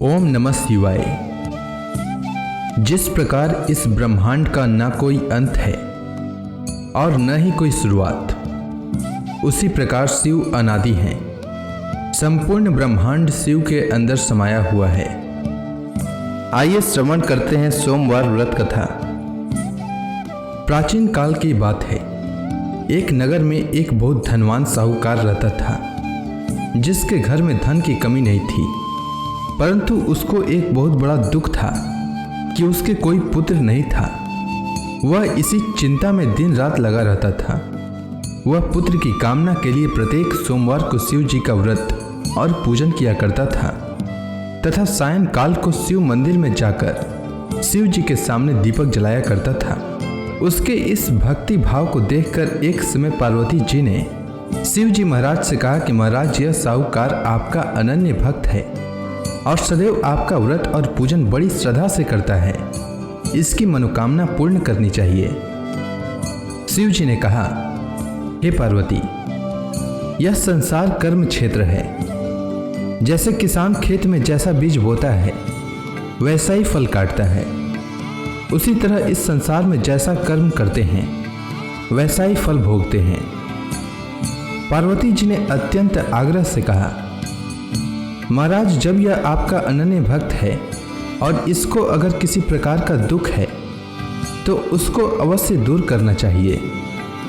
ओम नमः शिवाय। जिस प्रकार इस ब्रह्मांड का न कोई अंत है और न ही कोई शुरुआत, उसी प्रकार शिव अनादि हैं। संपूर्ण ब्रह्मांड शिव के अंदर समाया हुआ है। आइए श्रवण करते हैं सोमवार व्रत कथा। प्राचीन काल की बात है। एक नगर में एक बहुत धनवान साहूकार रहता था, जिसके घर में धन की कमी नहीं थी, परंतु उसको एक बहुत बड़ा दुख था कि उसके कोई पुत्र नहीं था। वह इसी चिंता में दिन रात लगा रहता था। वह पुत्र की कामना के लिए प्रत्येक सोमवार को शिव जी का व्रत और पूजन किया करता था तथा सायंकाल को शिव मंदिर में जाकर शिव जी के सामने दीपक जलाया करता था। उसके इस भक्ति भाव को देखकर एक समय पार्वती जी ने शिव जी महाराज से कहा कि महाराज, यह साहूकार आपका अनन्य भक्त है और सदैव आपका व्रत और पूजन बड़ी श्रद्धा से करता है। इसकी मनोकामना पूर्ण करनी चाहिए। शिव जी ने कहा, हे पार्वती, यह संसार कर्म क्षेत्र है। जैसे किसान खेत में जैसा बीज बोता है वैसा ही फल काटता है, उसी तरह इस संसार में जैसा कर्म करते हैं वैसा ही फल भोगते हैं। पार्वती जी ने अत्यंत आग्रह से कहा, महाराज, जब यह आपका अनन्य भक्त है और इसको अगर किसी प्रकार का दुख है तो उसको अवश्य दूर करना चाहिए,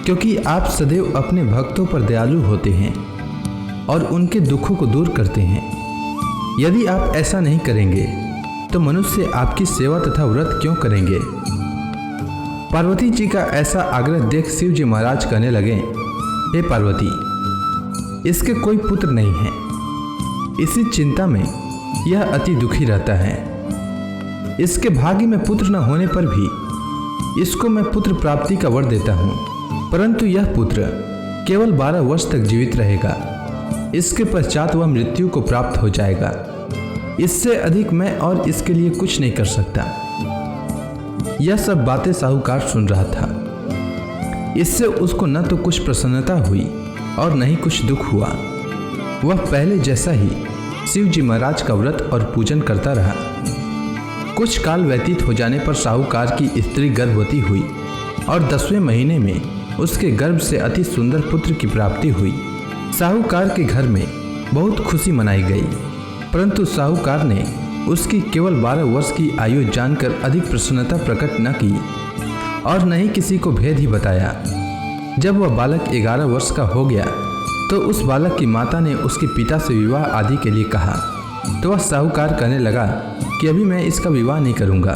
क्योंकि आप सदैव अपने भक्तों पर दयालु होते हैं और उनके दुखों को दूर करते हैं। यदि आप ऐसा नहीं करेंगे तो मनुष्य आपकी सेवा तथा व्रत क्यों करेंगे। पार्वती जी का ऐसा आग्रह देख शिव जी महाराज कहने लगे, हे पार्वती, इसके कोई पुत्र नहीं है। इसी चिंता में यह अति दुखी रहता है। इसके भाग्य में पुत्र न होने पर भी इसको मैं पुत्र प्राप्ति का वर देता हूँ, परंतु यह पुत्र केवल 12 वर्ष तक जीवित रहेगा। इसके पश्चात वह मृत्यु को प्राप्त हो जाएगा। इससे अधिक मैं और इसके लिए कुछ नहीं कर सकता। यह सब बातें साहूकार सुन रहा था। इससे उसको न तो कुछ प्रसन्नता हुई और न ही कुछ दुख हुआ। वह पहले जैसा ही शिव जी महाराज का व्रत और पूजन करता रहा। कुछ काल व्यतीत हो जाने पर साहूकार की स्त्री गर्भवती हुई और 10वें महीने में उसके गर्भ से अति सुंदर पुत्र की प्राप्ति हुई। साहूकार के घर में बहुत खुशी मनाई गई, परंतु साहूकार ने उसकी केवल 12 वर्ष की आयु जानकर अधिक प्रसन्नता प्रकट न की और न ही किसी को भेद ही बताया। जब वह बालक 11 वर्ष का हो गया तो उस बालक की माता ने उसके पिता से विवाह आदि के लिए कहा, तो वह साहूकार कहने लगा कि अभी मैं इसका विवाह नहीं करूंगा,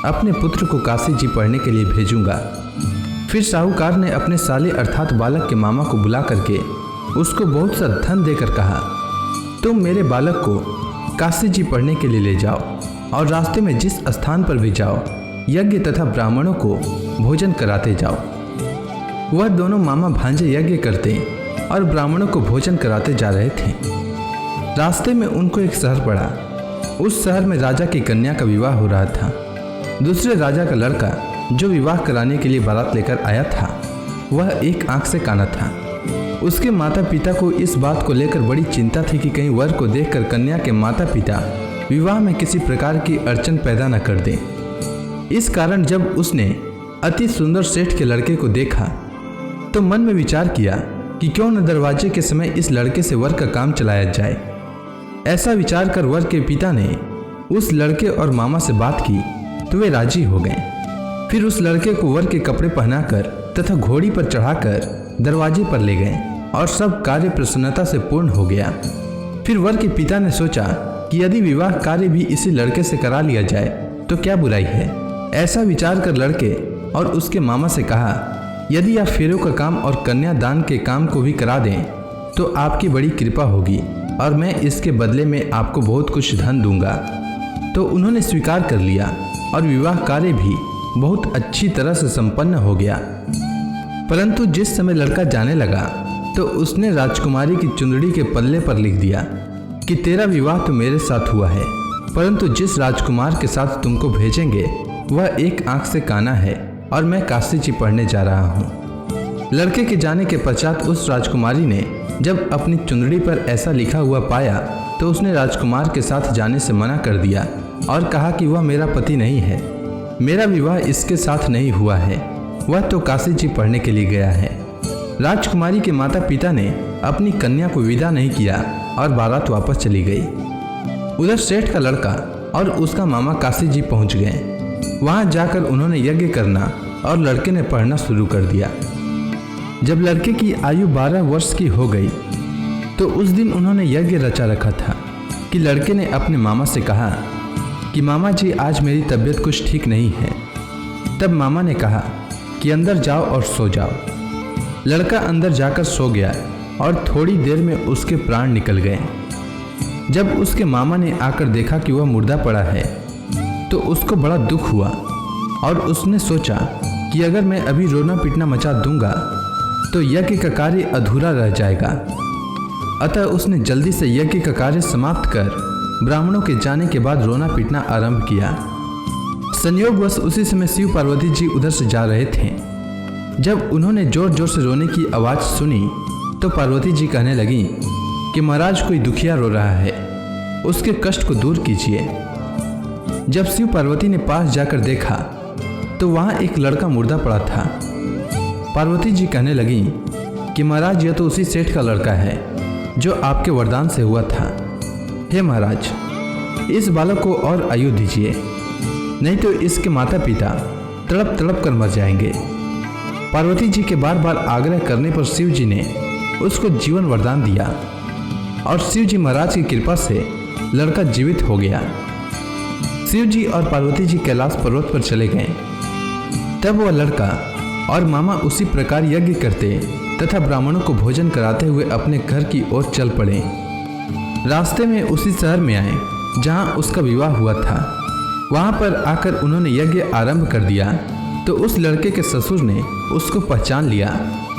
अपने पुत्र को काशी जी पढ़ने के लिए भेजूंगा। फिर साहूकार ने अपने साले अर्थात बालक के मामा को बुला करके उसको बहुत सा धन देकर कहा, तुम मेरे बालक को काशी जी पढ़ने के लिए ले जाओ और रास्ते में जिस स्थान पर भी जाओ यज्ञ तथा ब्राह्मणों को भोजन कराते जाओ। वह दोनों मामा भांजे यज्ञ करते और ब्राह्मणों को भोजन कराते जा रहे थे। रास्ते में उनको एक शहर पड़ा। उस शहर में राजा की कन्या का विवाह हो रहा था। दूसरे राजा का लड़का जो विवाह कराने के लिए बारात लेकर आया था, वह एक आंख से काना था। उसके माता पिता को इस बात को लेकर बड़ी चिंता थी कि कहीं वर को देखकर कन्या के माता पिता विवाह में किसी प्रकार की अड़चन पैदा न कर दें। इस कारण जब उसने अति सुंदर सेठ के लड़के को देखा तो मन में विचार किया कि क्यों न दरवाजे के समय इस लड़के से वर का काम चलाया जाए। ऐसा विचार कर वर के पिता ने उस लड़के और मामा से बात की तो वे राजी हो गए। फिर उस लड़के को वर के कपड़े पहनाकर तथा घोड़ी पर चढ़ाकर दरवाजे पर ले गए और सब कार्य प्रसन्नता से पूर्ण हो गया। फिर वर के पिता ने सोचा कि यदि विवाह कार्य भी इसी लड़के से करा लिया जाए तो क्या बुराई है। ऐसा विचार कर लड़के और उसके मामा से कहा, यदि आप फेरों का काम और कन्यादान के काम को भी करा दें तो आपकी बड़ी कृपा होगी और मैं इसके बदले में आपको बहुत कुछ धन दूंगा। तो उन्होंने स्वीकार कर लिया और विवाह कार्य भी बहुत अच्छी तरह से संपन्न हो गया। परंतु जिस समय लड़का जाने लगा तो उसने राजकुमारी की चुंदड़ी के पल्ले पर लिख दिया कि तेरा विवाह तो मेरे साथ हुआ है, परंतु जिस राजकुमार के साथ तुमको भेजेंगे वह एक आंख से काना है और मैं काशी जी पढ़ने जा रहा हूँ। लड़के के जाने के पश्चात उस राजकुमारी ने जब अपनी चुंदड़ी पर ऐसा लिखा हुआ पाया तो उसने राजकुमार के साथ जाने से मना कर दिया और कहा कि वह मेरा पति नहीं है, मेरा विवाह इसके साथ नहीं हुआ है, वह तो काशी जी पढ़ने के लिए गया है। राजकुमारी के माता पिता ने अपनी कन्या को विदा नहीं किया और बारात वापस चली गई। उधर सेठ का लड़का और उसका मामा काशी जी पहुंच गए। वहां जाकर उन्होंने यज्ञ करना और लड़के ने पढ़ना शुरू कर दिया। जब लड़के की आयु 12 वर्ष की हो गई तो उस दिन उन्होंने यज्ञ रचा रखा था कि लड़के ने अपने मामा से कहा कि मामा जी आज मेरी तबीयत कुछ ठीक नहीं है। तब मामा ने कहा कि अंदर जाओ और सो जाओ। लड़का अंदर जाकर सो गया और थोड़ी देर में उसके प्राण निकल गए। जब उसके मामा ने आकर देखा कि वह मुर्दा पड़ा है तो उसको बड़ा दुख हुआ और उसने सोचा कि अगर मैं अभी रोना पीटना मचा दूंगा तो यज्ञ का कार्य अधूरा रह जाएगा। अतः उसने जल्दी से यज्ञ का कार्य समाप्त कर ब्राह्मणों के जाने के बाद रोना पीटना आरंभ किया। संयोगवश उसी समय शिव पार्वती जी उधर से जा रहे थे। जब उन्होंने जोर जोर से रोने की आवाज़ सुनी तो पार्वती जी कहने लगी कि महाराज कोई दुखिया रो रहा है, उसके कष्ट को दूर कीजिए। जब शिव पार्वती ने पास जाकर देखा तो वहाँ एक लड़का मुर्दा पड़ा था। पार्वती जी कहने लगी कि महाराज यह तो उसी सेठ का लड़का है जो आपके वरदान से हुआ था। हे महाराज, इस बालक को और आयु दीजिए, नहीं तो इसके माता पिता तड़प तड़प कर मर जाएंगे। पार्वती जी के बार बार आग्रह करने पर शिव जी ने उसको जीवन वरदान दिया और शिव जी महाराज की कृपा से लड़का जीवित हो गया। शिव जी और पार्वती जी कैलाश पर्वत पर चले गए। तब वह लड़का और मामा उसी प्रकार यज्ञ करते तथा ब्राह्मणों को भोजन कराते हुए अपने घर की ओर चल पड़े। रास्ते में उसी शहर में आए जहां उसका विवाह हुआ था। वहां पर आकर उन्होंने यज्ञ आरंभ कर दिया तो उस लड़के के ससुर ने उसको पहचान लिया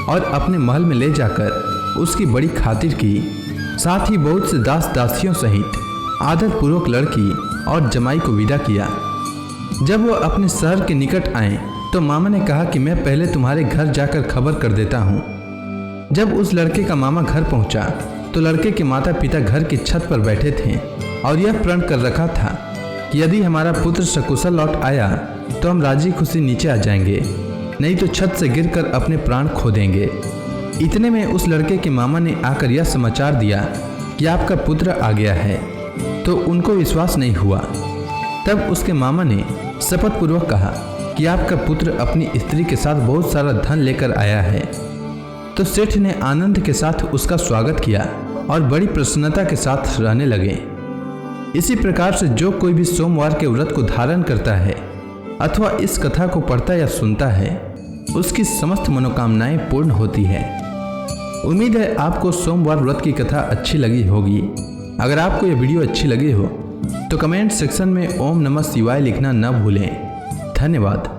और अपने महल में ले जाकर उसकी बड़ी खातिर की। साथ ही बहुत से दास दासियों सहित आदरपूर्वक लड़की और जमाई को विदा किया। जब वह अपने शहर के निकट आए तो मामा ने कहा कि मैं पहले तुम्हारे घर जाकर खबर कर देता हूँ। जब उस लड़के का मामा घर पहुँचा तो लड़के के माता पिता घर की छत पर बैठे थे और यह प्रण कर रखा था कि यदि हमारा पुत्र सकुशल लौट आया तो हम राजी खुशी नीचे आ जाएंगे, नहीं तो छत से गिरकर अपने प्राण खो देंगे। इतने में उस लड़के के मामा ने आकर यह समाचार दिया कि आपका पुत्र आ गया है, तो उनको विश्वास नहीं हुआ। तब उसके मामा ने शपथ पूर्वक कहा कि आपका पुत्र अपनी स्त्री के साथ बहुत सारा धन लेकर आया है। तो सेठ ने आनंद के साथ उसका स्वागत किया और बड़ी प्रसन्नता के साथ रहने लगे। इसी प्रकार से जो कोई भी सोमवार के व्रत को धारण करता है अथवा इस कथा को पढ़ता या सुनता है उसकी समस्त मनोकामनाएं पूर्ण होती है। उम्मीद है आपको सोमवार व्रत की कथा अच्छी लगी होगी। अगर आपको यह वीडियो अच्छी लगी हो तो कमेंट सेक्शन में ओम नमः शिवाय लिखना न भूलें। धन्यवाद।